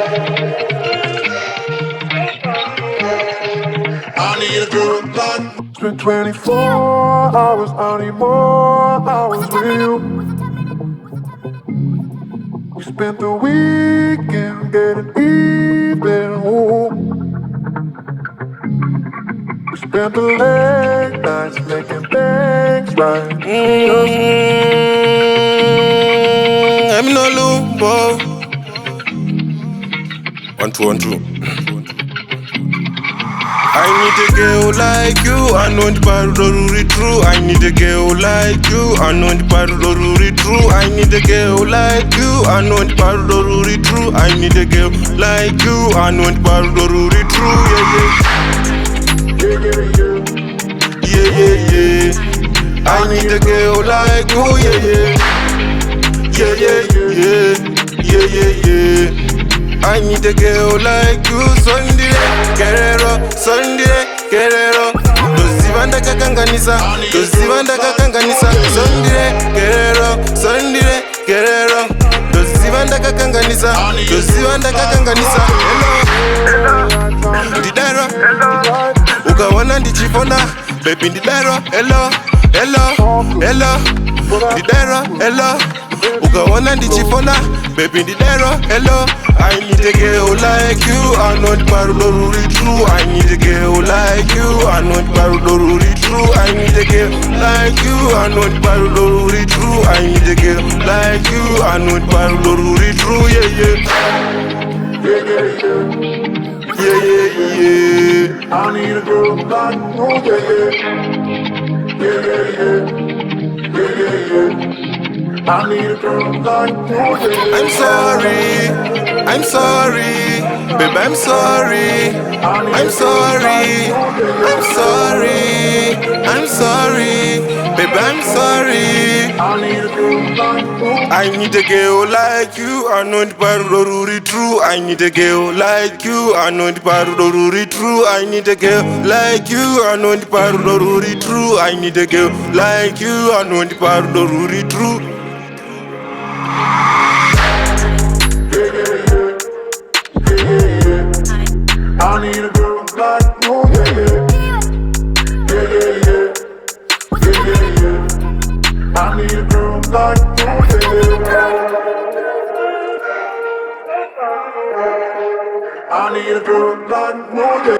I need a girl like. It's been 24 hours, I need more hours with you. We spent the weekend getting even. Ooh. We spent the late nights making things right. I'm no Lumbo. 1 2 1 2. I need a girl like you, I know the parody true. I need a girl like you, I know the parody true. I need a girl like you, I know the parody true. I need a girl like you, I know the parody true. Yeah, yeah, yeah, yeah. I need a girl like you, yeah, yeah, yeah, yeah, yeah, yeah, yeah. I need a girl like you, Sunday, Guerrero, Sunday, Guerrero. Dozivanda kakanganisa, Dozivanda kakanganisa, Sunday, Guerrero, Sunday, Guerrero. Dozivanda kakanganisa, Dozivanda kakanganisa. Hello, Didero, ukawana ndichifona, baby Didero, hello, hello, hello, Didero, hello. Ukawana ndichifona, baby Didero, hello. I need a girl like you, I know the parody true. I need a girl like you, I know the parody true. I need a girl like you, I know the parody true. I need a girl like you, I know the parody true. Yeah, yeah, yeah, yeah, yeah. I need a girl like you, yeah, yeah, yeah, yeah, yeah, yeah. I need a girl like you, yeah. I'm sorry, babe, I'm sorry, I'm sorry, I'm sorry, I'm sorry, babe, I'm sorry. I need a girl like you. I need a girl like you, I know the parody true. I need a girl like you, I know the parody true. I need a girl like you, I know the parody true. I need a girl like you, I know the parody true. I need a girl like you, yeah, yeah, yeah, yeah, yeah. I need a girl like you, yeah. I need a girl like you,